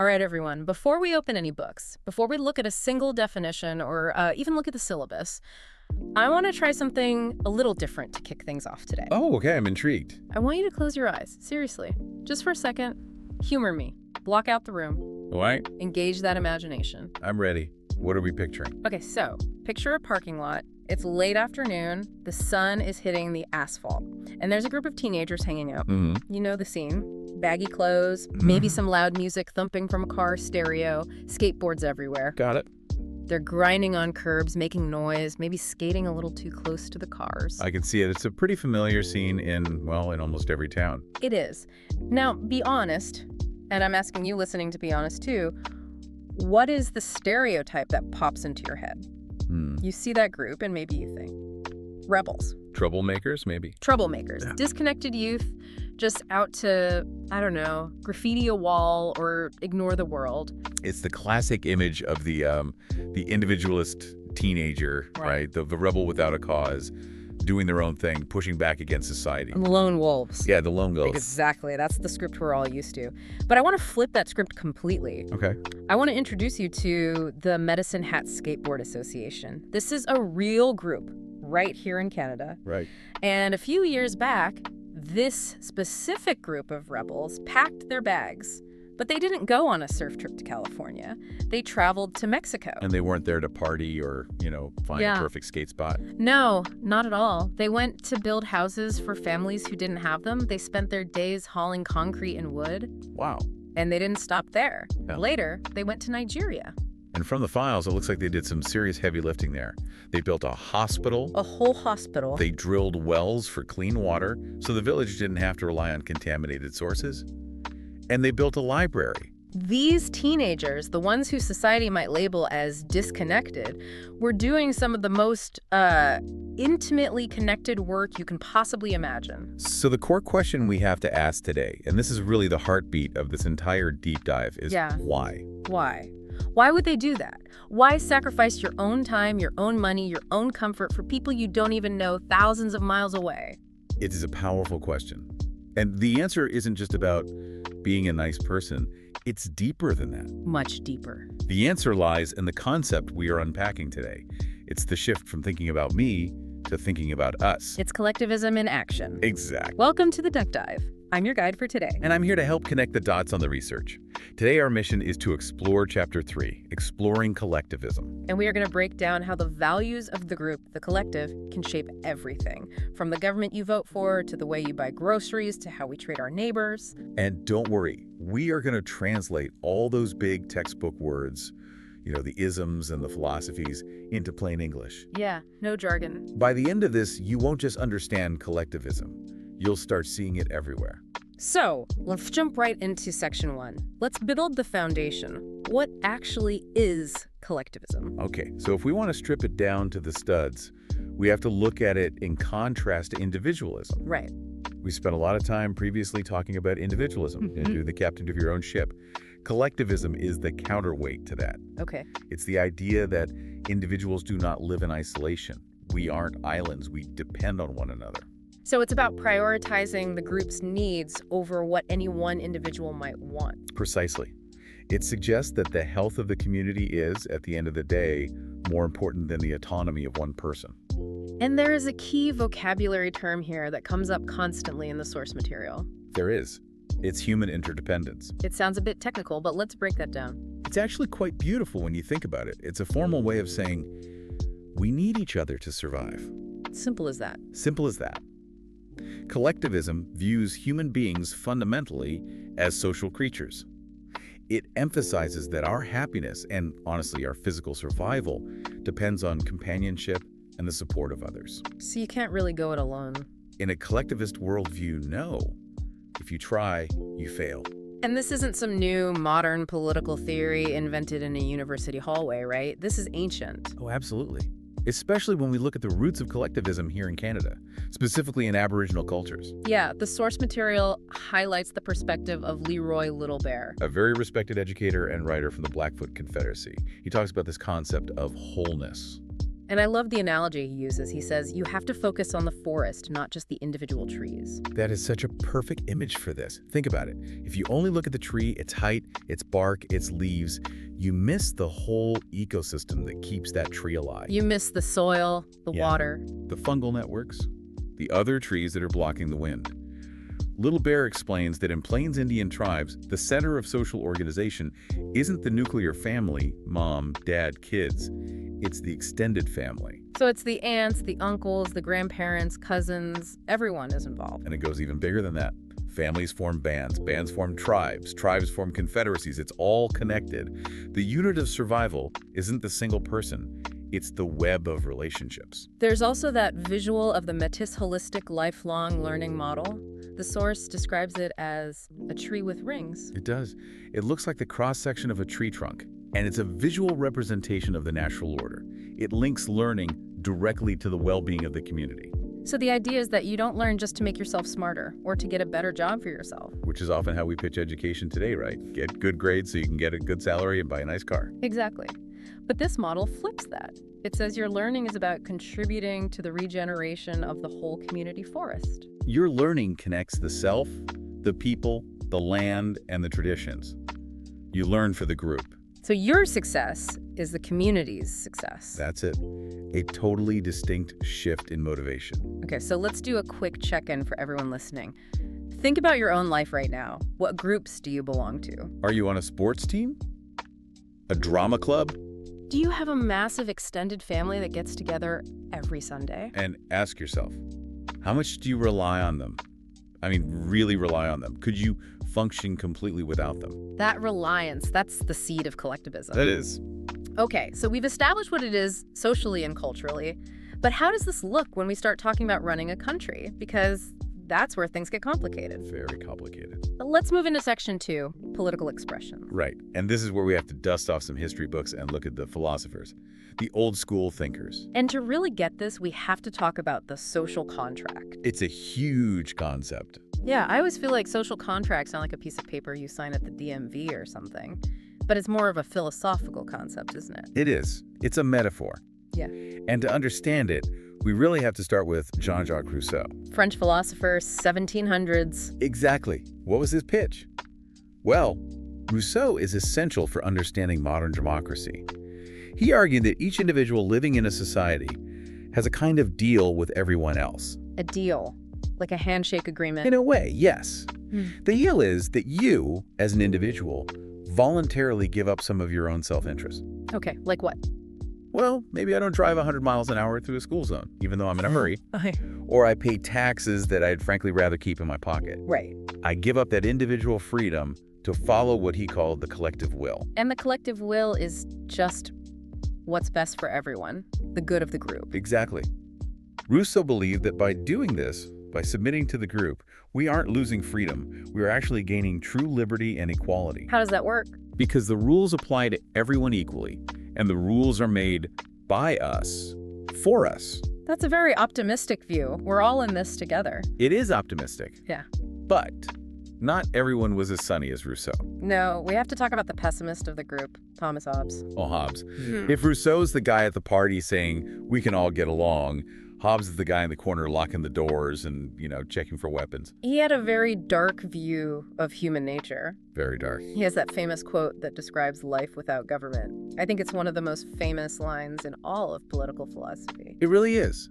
All right, everyone, before we open any books, before we look at a single definition or even look at the syllabus, I want to try something a little different to kick things off today. Oh, okay, I'm intrigued. I want you to close your eyes, seriously. Just for a second, humor me. Block out the room. All right, Engage that imagination. I'm ready. What are we picturing? Okay, so picture a parking lot. It's late afternoon. The sun is hitting the asphalt. And there's a group of teenagers hanging out. Mm-hmm. You know the scene. Baggy clothes, maybe some loud music thumping from a car stereo, skateboards everywhere. Got it. They're grinding on curbs, making noise, maybe skating a little too close to the cars. I can see it. It's a pretty familiar scene in almost every town. It is. Now, be honest, and I'm asking you listening to be honest too, what is the stereotype that pops into your head? You see that group and maybe you think, rebels. Troublemakers, maybe? Troublemakers. Yeah. Disconnected youth, just out to, I don't know, graffiti a wall or ignore the world. It's the classic image of the individualist teenager, right? The rebel without a cause, doing their own thing, pushing back against society. And the lone wolves. Yeah, the lone wolves. Exactly. That's the script we're all used to. But I want to flip that script completely. Okay. I want to introduce you to the Medicine Hat Skateboard Association. This is a real group right here in Canada. Right. And a few years back, this specific group of rebels packed their bags. But they didn't go on a surf trip to California. They traveled to Mexico. And they weren't there to party or, find a perfect skate spot. No, not at all. They went to build houses for families who didn't have them. They spent their days hauling concrete and wood. Wow. And they didn't stop there. Yeah. Later, they went to Nigeria. And from the files, it looks like they did some serious heavy lifting there. They built a hospital. A whole hospital. They drilled wells for clean water, so the village didn't have to rely on contaminated sources. And they built a library. These teenagers, the ones who society might label as disconnected, were doing some of the most intimately connected work you can possibly imagine. So the core question we have to ask today, and this is really the heartbeat of this entire deep dive, is why? Why? Why would they do that? Why sacrifice your own time, your own money, your own comfort for people you don't even know thousands of miles away? It is a powerful question. And the answer isn't just about being a nice person. It's deeper than that. Much deeper. The answer lies in the concept we are unpacking today. It's the shift from thinking about me to thinking about us. It's collectivism in action. Exactly. Welcome to the Deep Dive. I'm your guide for today. And I'm here to help connect the dots on the research. Today, our mission is to explore Chapter 3, Exploring Collectivism. And we are going to break down how the values of the group, the collective, can shape everything. From the government you vote for, to the way you buy groceries, to how we treat our neighbors. And don't worry, we are going to translate all those big textbook words, the isms and the philosophies, into plain English. Yeah, no jargon. By the end of this, you won't just understand collectivism. You'll start seeing it everywhere. So, let's jump right into Section 1. Let's build the foundation. What actually is collectivism? Okay, so if we want to strip it down to the studs, we have to look at it in contrast to individualism. Right. We spent a lot of time previously talking about individualism. You're the captain of your own ship. Collectivism is the counterweight to that. Okay. It's the idea that individuals do not live in isolation. We aren't islands. We depend on one another. So it's about prioritizing the group's needs over what any one individual might want. Precisely. It suggests that the health of the community is, at the end of the day, more important than the autonomy of one person. And there is a key vocabulary term here that comes up constantly in the source material. There is. It's human interdependence. It sounds a bit technical, but let's break that down. It's actually quite beautiful when you think about it. It's a formal way of saying, we need each other to survive. Simple as that. Simple as that. Collectivism views human beings fundamentally as social creatures. It emphasizes that our happiness and, honestly, our physical survival depends on companionship and the support of others. So you can't really go it alone. In a collectivist worldview, no. If you try, you fail. And this isn't some new, modern political theory invented in a university hallway, right? This is ancient. Oh, absolutely. Especially when we look at the roots of collectivism here in Canada, specifically in Aboriginal cultures. Yeah, the source material highlights the perspective of Leroy Littlebear, A very respected educator and writer from the Blackfoot Confederacy. He talks about this concept of wholeness. And I love the analogy he uses. He says, you have to focus on the forest, not just the individual trees. That is such a perfect image for this. Think about it. If you only look at the tree, its height, its bark, its leaves, you miss the whole ecosystem that keeps that tree alive. You miss the soil, the water. The fungal networks, the other trees that are blocking the wind. Little Bear explains that in Plains Indian tribes, the center of social organization isn't the nuclear family, mom, dad, kids. It's the extended family. So it's the aunts, the uncles, the grandparents, cousins, everyone is involved. And it goes even bigger than that. Families form bands, bands form tribes, tribes form confederacies. It's all connected. The unit of survival isn't the single person. It's the web of relationships. There's also that visual of the Métis holistic lifelong learning model. The source describes it as a tree with rings. It does. It looks like the cross-section of a tree trunk, and it's a visual representation of the natural order. It links learning directly to the well-being of the community. So the idea is that you don't learn just to make yourself smarter or to get a better job for yourself. Which is often how we pitch education today, right? Get good grades so you can get a good salary and buy a nice car. Exactly. But this model flips that. It says your learning is about contributing to the regeneration of the whole community forest. Your learning connects the self, the people, the land, and the traditions. You learn for the group. So your success is the community's success. That's it. A totally distinct shift in motivation. Okay, so let's do a quick check-in for everyone listening. Think about your own life right now. What groups do you belong to? Are you on a sports team? A drama club? Do you have a massive extended family that gets together every Sunday? And ask yourself, how much do you rely on them? I mean, really rely on them. Could you function completely without them? That reliance, that's the seed of collectivism. That is. Okay, so we've established what it is socially and culturally, but how does this look when we start talking about running a country? Because that's where things get complicated. Very complicated. Let's move into section 2, political expression. Right, and this is where we have to dust off some history books and look at the philosophers, the old school thinkers. And to really get this, we have to talk about the social contract. It's a huge concept. Yeah, I always feel like social contracts sound like a piece of paper you sign at the DMV or something. But it's more of a philosophical concept, isn't it? It is. It's a metaphor. Yeah. And to understand it, we really have to start with Jean-Jacques Rousseau. French philosopher, 1700s. Exactly. What was his pitch? Well, Rousseau is essential for understanding modern democracy. He argued that each individual living in a society has a kind of deal with everyone else. A deal, like a handshake agreement. In a way, yes. The deal is that you, as an individual, voluntarily give up some of your own self-interest. Okay, like what? Well, maybe I don't drive 100 miles an hour through a school zone, even though I'm in a hurry. Or I pay taxes that I'd frankly rather keep in my pocket. Right. I give up that individual freedom to follow what he called the collective will. And the collective will is just what's best for everyone, the good of the group. Exactly. Rousseau believed that by doing this, by submitting to the group, we aren't losing freedom. We are actually gaining true liberty and equality. How does that work? Because the rules apply to everyone equally, and the rules are made by us, for us. That's a very optimistic view. We're all in this together. It is optimistic. Yeah. But not everyone was as sunny as Rousseau. No, we have to talk about the pessimist of the group, Thomas Hobbes. Oh, Hobbes. If Rousseau's the guy at the party saying, we can all get along, Hobbes is the guy in the corner locking the doors and, checking for weapons. He had a very dark view of human nature. Very dark. He has that famous quote that describes life without government. I think it's one of the most famous lines in all of political philosophy. It really is.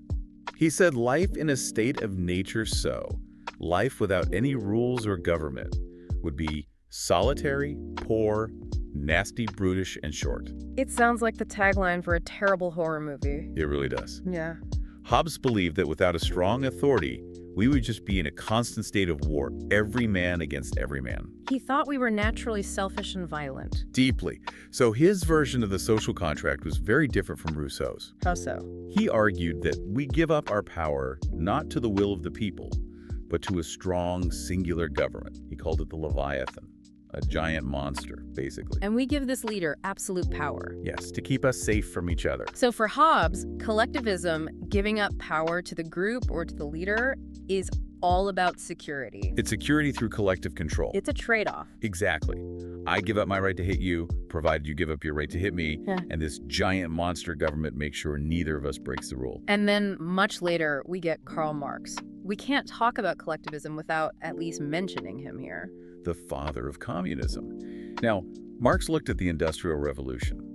He said, life in a state of nature so, life without any rules or government, would be solitary, poor, nasty, brutish, and short. It sounds like the tagline for a terrible horror movie. It really does. Yeah. Hobbes believed that without a strong authority, we would just be in a constant state of war, every man against every man. He thought we were naturally selfish and violent. Deeply. So his version of the social contract was very different from Rousseau's. How so? He argued that we give up our power not to the will of the people, but to a strong, singular government. He called it the Leviathan, a giant monster, basically. And we give this leader absolute power. Yes, to keep us safe from each other. So for Hobbes, collectivism, giving up power to the group or to the leader, is all about security. It's security through collective control. It's a trade-off. Exactly. I give up my right to hit you, provided you give up your right to hit me, Yeah. and this giant monster government makes sure neither of us breaks the rule. And then much later, we get Karl Marx. We can't talk about collectivism without at least mentioning him here. The father of communism. Now, Marx looked at the Industrial Revolution,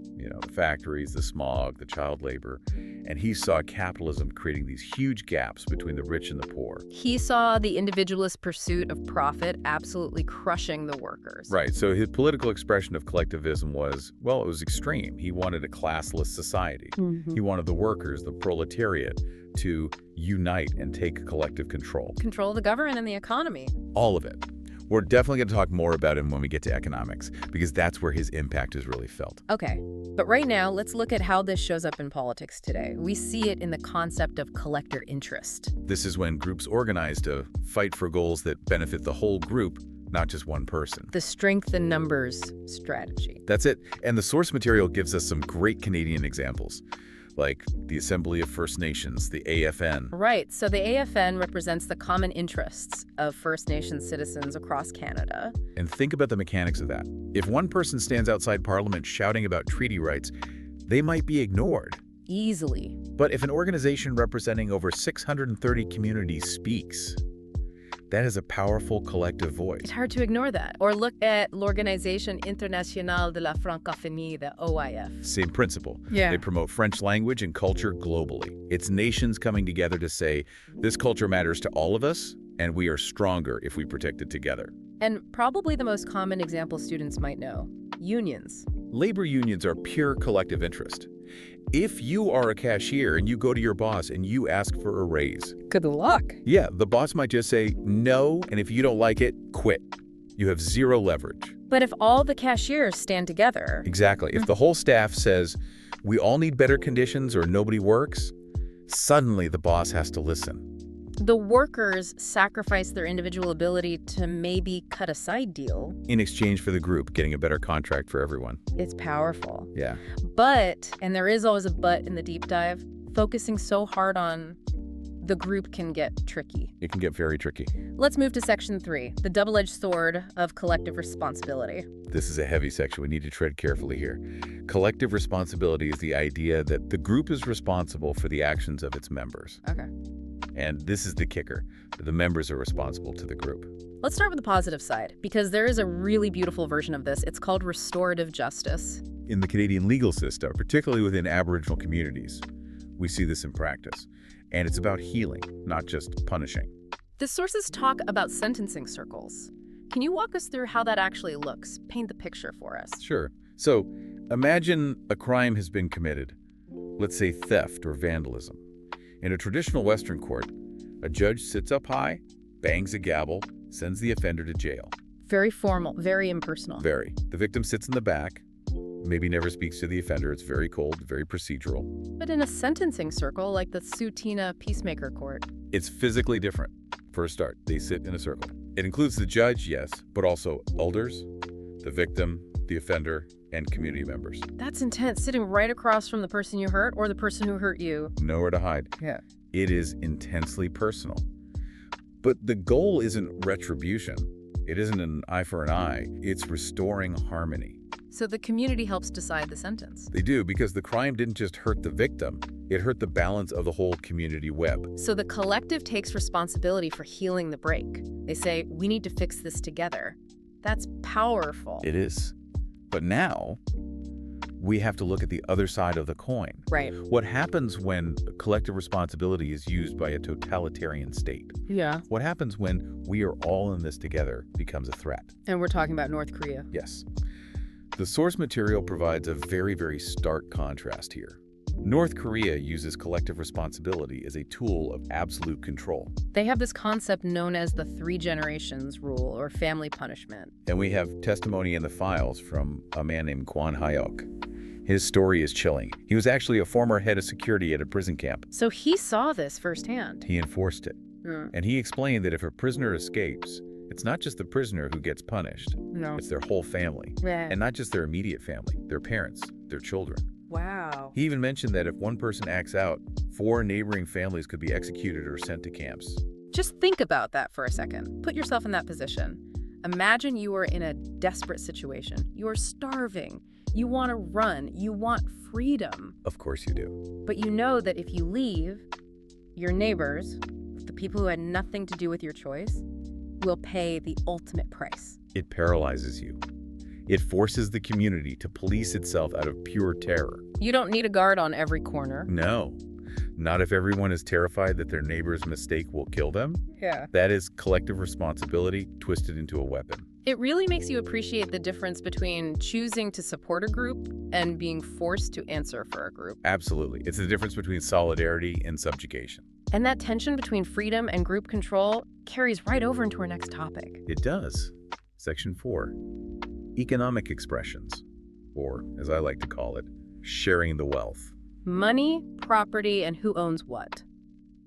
the factories, the smog, the child labor, and he saw capitalism creating these huge gaps between the rich and the poor. He saw the individualist pursuit of profit absolutely crushing the workers. Right, so his political expression of collectivism was, well, it was extreme. He wanted a classless society. He wanted the workers, the proletariat, to unite and take collective control. Control the government and the economy. All of it. We're definitely going to talk more about him when we get to economics, because that's where his impact is really felt. Okay, but right now, let's look at how this shows up in politics today. We see it in the concept of collector interest. This is when groups organize to fight for goals that benefit the whole group, not just one person. The strength in numbers strategy. That's it. And the source material gives us some great Canadian examples, like the Assembly of First Nations, the AFN. Right, so the AFN represents the common interests of First Nations citizens across Canada. And think about the mechanics of that. If one person stands outside Parliament shouting about treaty rights, they might be ignored. Easily. But if an organization representing over 630 communities speaks, that is a powerful collective voice. It's hard to ignore that. Or look at l'Organisation Internationale de la Francophonie, the OIF. Same principle. Yeah. They promote French language and culture globally. It's nations coming together to say, this culture matters to all of us, and we are stronger if we protect it together. And probably the most common example students might know, unions. Labor unions are pure collective interest. If you are a cashier and you go to your boss and you ask for a raise, Good luck. yeah, the boss might just say no, and if you don't like it, quit. You have zero leverage. But if all the cashiers stand together... Exactly. If the whole staff says, we all need better conditions or nobody works, suddenly the boss has to listen. The workers sacrifice their individual ability to maybe cut a side deal. In exchange for the group getting a better contract for everyone. It's powerful. Yeah. But, and there is always a but in the deep dive, focusing so hard on the group can get tricky. It can get very tricky. Let's move to section 3, the double-edged sword of collective responsibility. This is a heavy section. We need to tread carefully here. Collective responsibility is the idea that the group is responsible for the actions of its members. Okay. And this is the kicker. The members are responsible to the group. Let's start with the positive side, because there is a really beautiful version of this. It's called restorative justice. In the Canadian legal system, particularly within Aboriginal communities, we see this in practice. And it's about healing, not just punishing. The sources talk about sentencing circles. Can you walk us through how that actually looks? Paint the picture for us. Sure. So imagine a crime has been committed, let's say theft or vandalism. In a traditional Western court, a judge sits up high, bangs a gavel, sends the offender to jail. Very formal, very impersonal. Very. The victim sits in the back, maybe never speaks to the offender. It's very cold, very procedural. But in a sentencing circle, like the Sutina Peacemaker Court. It's physically different. For a start, they sit in a circle. It includes the judge, yes, but also elders, the victim, the offender, and community members. That's intense, sitting right across from the person you hurt or the person who hurt you. Nowhere to hide. Yeah. It is intensely personal. But the goal isn't retribution. It isn't an eye for an eye. It's restoring harmony. So the community helps decide the sentence. They do, because the crime didn't just hurt the victim. It hurt the balance of the whole community web. So the collective takes responsibility for healing the break. They say, we need to fix this together. That's powerful. It is. But now, we have to look at the other side of the coin. Right. What happens when collective responsibility is used by a totalitarian state? Yeah. What happens when we are all in this together becomes a threat? And we're talking about North Korea. Yes. The source material provides a very, very stark contrast here. North Korea uses collective responsibility as a tool of absolute control. They have this concept known as the 3 generations rule or family punishment. And we have testimony in the files from a man named Kwan Hyok. His story is chilling. He was actually a former head of security at a prison camp. So he saw this firsthand. He enforced it. And he explained that if a prisoner escapes, it's not just the prisoner who gets punished. No. It's their whole family. Yeah. And not just their immediate family, their parents, their children. Wow. He even mentioned that if one person acts out, 4 neighboring families could be executed or sent to camps. Just think about that for a second. Put yourself in that position. Imagine you are in a desperate situation. You are starving. You want to run. You want freedom. Of course you do. But you know that if you leave, your neighbors, the people who had nothing to do with your choice, will pay the ultimate price. It paralyzes you. It forces the community to police itself out of pure terror. You don't need a guard on every corner. No. Not if everyone is terrified that their neighbor's mistake will kill them. Yeah. That is collective responsibility twisted into a weapon. It really makes you appreciate the difference between choosing to support a group and being forced to answer for a group. Absolutely. It's the difference between solidarity and subjugation. And that tension between freedom and group control carries right over into our next topic. It does. Section 4. Economic expressions, or as I like to call it, sharing the wealth. Money, property, and who owns what.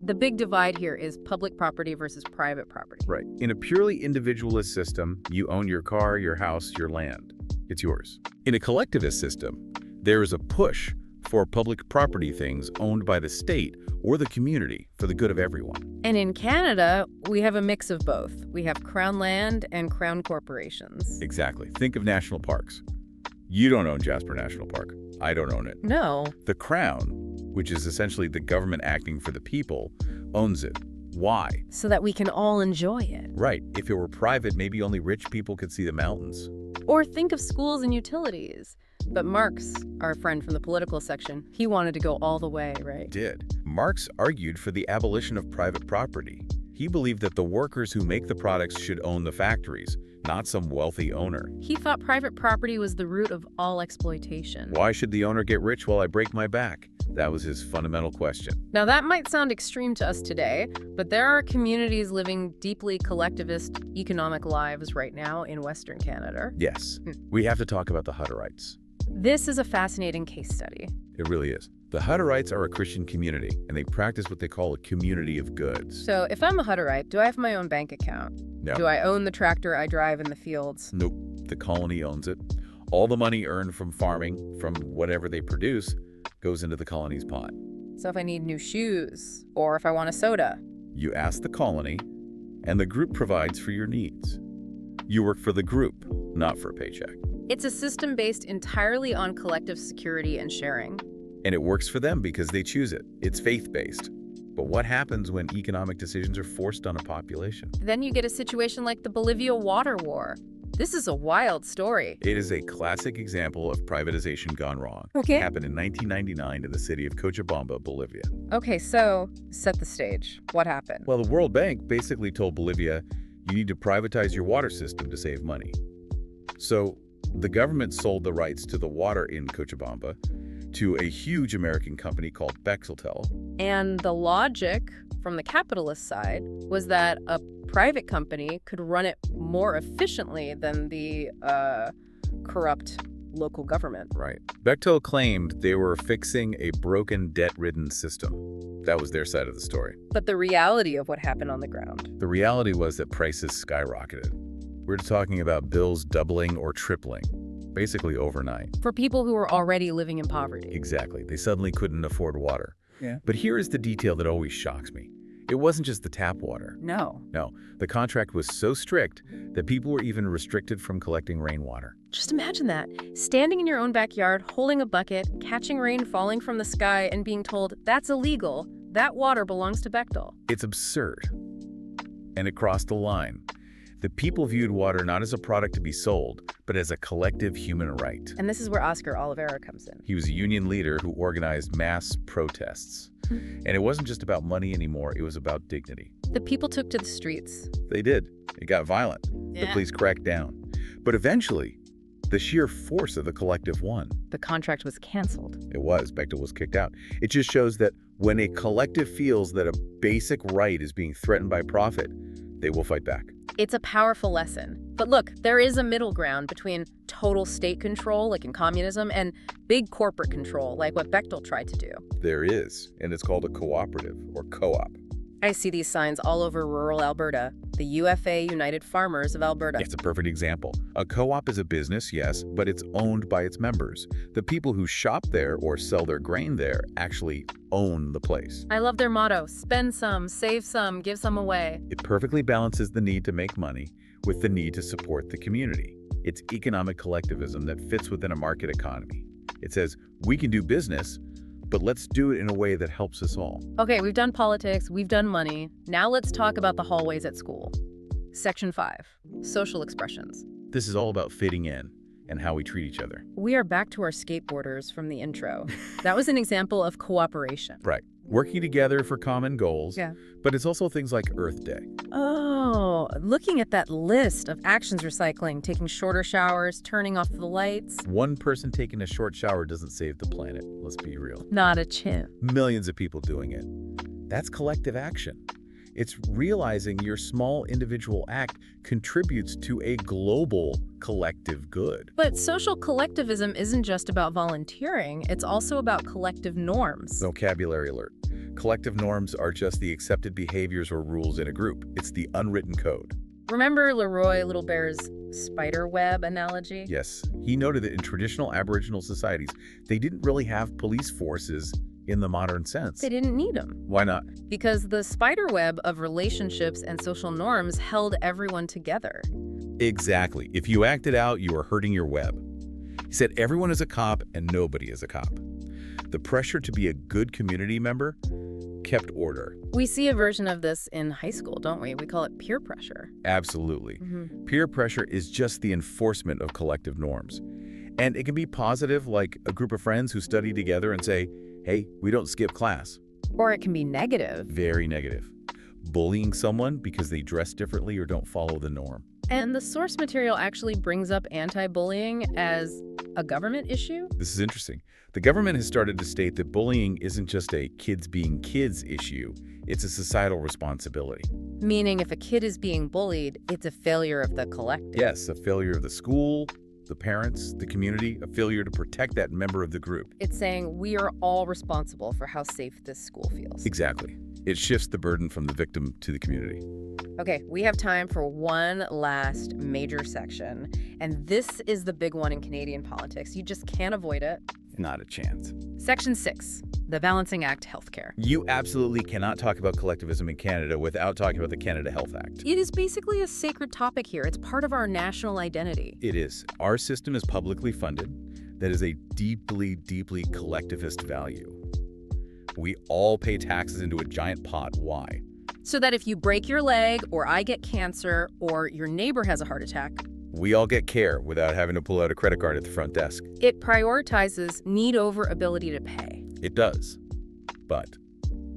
The big divide here is public property versus private property. Right. In a purely individualist system, you own your car, your house, your land. It's yours. In a collectivist system, there is a push for public property things owned by the state or the community for the good of everyone. And in Canada, we have a mix of both. We have Crown land and Crown corporations. Exactly. Think of national parks. You don't own Jasper National Park. I don't own it. No. The Crown, which is essentially the government acting for the people, owns it. Why? So that we can all enjoy it. Right. If it were private, maybe only rich people could see the mountains. Or think of schools and utilities. But Marx, our friend from the political section, he wanted to go all the way, right? Did. Marx argued for the abolition of private property. He believed that the workers who make the products should own the factories, not some wealthy owner. He thought private property was the root of all exploitation. Why should the owner get rich while I break my back? That was his fundamental question. Now that might sound extreme to us today, but there are communities living deeply collectivist economic lives right now in Western Canada. Yes. We have to talk about the Hutterites. This is a fascinating case study. It really is. The Hutterites are a Christian community, and they practice what they call a community of goods. So if I'm a Hutterite, do I have my own bank account? No. Do I own the tractor I drive in the fields? Nope. The colony owns it. All the money earned from farming, from whatever they produce, goes into the colony's pot. So if I need new shoes, or if I want a soda? You ask the colony, and the group provides for your needs. You work for the group, not for a paycheck. It's a system based entirely on collective security and sharing. And it works for them because they choose it. It's faith-based. But what happens when economic decisions are forced on a population? Then you get a situation like the Bolivia water war. This is a wild story. It is a classic example of privatization gone wrong. Okay. It happened in 1999 in the city of Cochabamba, Bolivia. Okay, so set the stage. What happened? Well, the World Bank basically told Bolivia, you need to privatize your water system to save money. So the government sold the rights to the water in Cochabamba to a huge American company called Bechteltel. And the logic from the capitalist side was that a private company could run it more efficiently than the corrupt local government. Right. Bechtel claimed they were fixing a broken, debt-ridden system. That was their side of the story. But the reality of what happened on the ground. The reality was that prices skyrocketed. We're talking about bills doubling or tripling, basically overnight. For people who were already living in poverty. Exactly. They suddenly couldn't afford water. Yeah. But here is the detail that always shocks me. It wasn't just the tap water. No. No, the contract was so strict that people were even restricted from collecting rainwater. Just imagine that. Standing in your own backyard, holding a bucket, catching rain falling from the sky, and being told, that's illegal. That water belongs to Bechtel. It's absurd. And it crossed the line. The people viewed water not as a product to be sold, but as a collective human right. And this is where Oscar Oliveira comes in. He was a union leader who organized mass protests. And it wasn't just about money anymore, it was about dignity. The people took to the streets. They did. It got violent. The police cracked down. But eventually, the sheer force of the collective won. The contract was canceled. It was. Bechtel was kicked out. It just shows that when a collective feels that a basic right is being threatened by profit, they will fight back. It's a powerful lesson. But look, there is a middle ground between total state control, like in communism, and big corporate control, like what Bechtel tried to do. There is, and it's called a cooperative or co-op. I see these signs all over rural Alberta. The UFA, United Farmers of Alberta. It's a perfect example. A co-op is a business, yes, but it's owned by its members. The people who shop there or sell their grain there actually own the place. I love their motto, spend some, save some, give some away. It perfectly balances the need to make money with the need to support the community. It's economic collectivism that fits within a market economy. It says, we can do business, but let's do it in a way that helps us all. Okay, we've done politics, we've done money. Now let's talk about the hallways at school. Section 5, social expressions. This is all about fitting in and how we treat each other. We are back to our skateboarders from the intro. That was an example of cooperation. Right. Working together for common goals. Yeah. But it's also things like Earth Day. Oh, looking at that list of actions recycling, taking shorter showers, turning off the lights. One person taking a short shower doesn't save the planet. Let's be real. Not a chance. Millions of people doing it. That's collective action. It's realizing your small individual act contributes to a global collective good. But social collectivism isn't just about volunteering, it's also about collective norms. Vocabulary alert. Collective norms are just the accepted behaviors or rules in a group. It's the unwritten code. Remember Leroy Little Bear's spider web analogy? Yes, he noted that in traditional Aboriginal societies, they didn't really have police forces in the modern sense. They didn't need them. Why not? Because the spider web of relationships and social norms held everyone together. Exactly. If you acted out, you were hurting your web. He said everyone is a cop and nobody is a cop. The pressure to be a good community member kept order. We see a version of this in high school, don't we? We call it peer pressure. Absolutely. Peer pressure is just the enforcement of collective norms. And it can be positive, like a group of friends who study together and say, hey, we don't skip class. Or it can be negative. Very negative. Bullying someone because they dress differently or don't follow the norm. And the source material actually brings up anti-bullying as a government issue? This is interesting. The government has started to state that bullying isn't just a kids being kids issue, it's a societal responsibility. Meaning if a kid is being bullied, it's a failure of the collective. Yes, a failure of the school, the parents, the community, a failure to protect that member of the group. It's saying we are all responsible for how safe this school feels. Exactly. It shifts the burden from the victim to the community. Okay, we have time for one last major section, and this is the big one in Canadian politics. You just can't avoid it. Not a chance. Section 6, the Balancing Act Healthcare. You absolutely cannot talk about collectivism in Canada without talking about the Canada Health Act. It is basically a sacred topic here. It's part of our national identity. It is. Our system is publicly funded. That is a deeply, deeply collectivist value. We all pay taxes into a giant pot. Why? So that if you break your leg, or I get cancer, or your neighbor has a heart attack, we all get care without having to pull out a credit card at the front desk. It prioritizes need over ability to pay. It does. But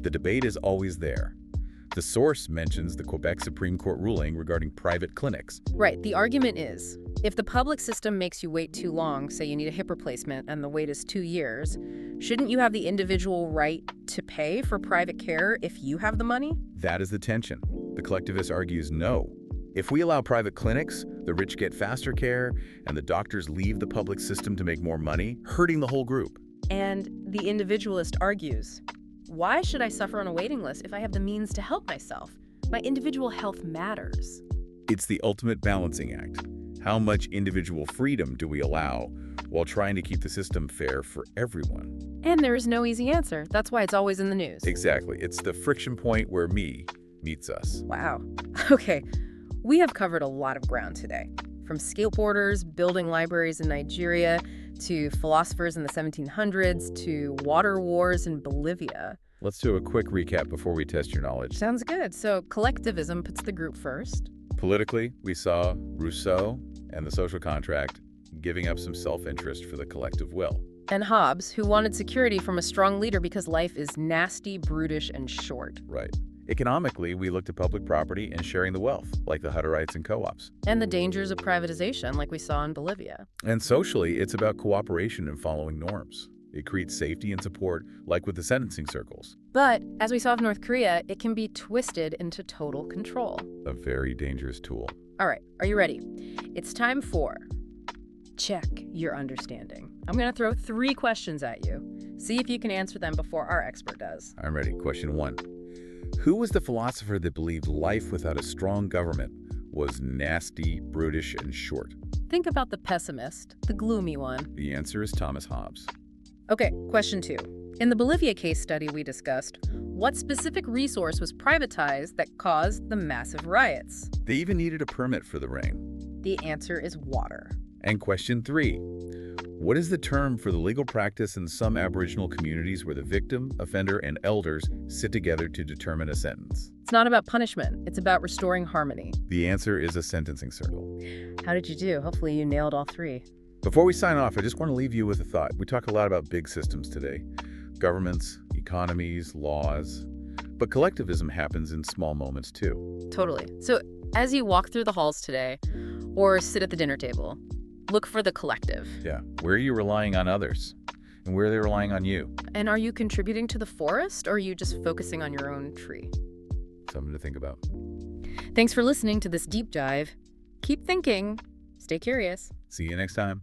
the debate is always there. The source mentions the Quebec Supreme Court ruling regarding private clinics. Right. The argument is, if the public system makes you wait too long, say you need a hip replacement and the wait is 2 years, shouldn't you have the individual right to pay for private care if you have the money? That is the tension. The collectivist argues no. If we allow private clinics, the rich get faster care, and the doctors leave the public system to make more money, hurting the whole group. And the individualist argues, why should I suffer on a waiting list if I have the means to help myself? My individual health matters. It's the ultimate balancing act. How much individual freedom do we allow while trying to keep the system fair for everyone? And there is no easy answer. That's why it's always in the news. Exactly. It's the friction point where me meets us. Wow. Okay. We have covered a lot of ground today, from skateboarders building libraries in Nigeria, to philosophers in the 1700s, to water wars in Bolivia. Let's do a quick recap before we test your knowledge. Sounds good. So collectivism puts the group first. Politically, we saw Rousseau and the social contract giving up some self-interest for the collective will. And Hobbes, who wanted security from a strong leader because life is nasty, brutish, and short. Right. Economically, we looked at public property and sharing the wealth, like the Hutterites and co-ops. And the dangers of privatization, like we saw in Bolivia. And socially, it's about cooperation and following norms. It creates safety and support, like with the sentencing circles. But, as we saw with North Korea, it can be twisted into total control. A very dangerous tool. All right, are you ready? It's time for Check Your Understanding. I'm going to throw 3 questions at you. See if you can answer them before our expert does. I'm ready. Question 1. Who was the philosopher that believed life without a strong government was nasty, brutish, and short? Think about the pessimist, the gloomy one. The answer is Thomas Hobbes. Okay, question 2. In the Bolivia case study we discussed, what specific resource was privatized that caused the massive riots? They even needed a permit for the rain. The answer is water. And question 3. What is the term for the legal practice in some Aboriginal communities where the victim, offender, and elders sit together to determine a sentence? It's not about punishment. It's about restoring harmony. The answer is a sentencing circle. How did you do? Hopefully you nailed all 3. Before we sign off, I just want to leave you with a thought. We talk a lot about big systems today. Governments, economies, laws. But collectivism happens in small moments too. Totally. So as you walk through the halls today, or sit at the dinner table, look for the collective. Yeah. Where are you relying on others? And where are they relying on you? And are you contributing to the forest, or are you just focusing on your own tree? Something to think about. Thanks for listening to this deep dive. Keep thinking. Stay curious. See you next time.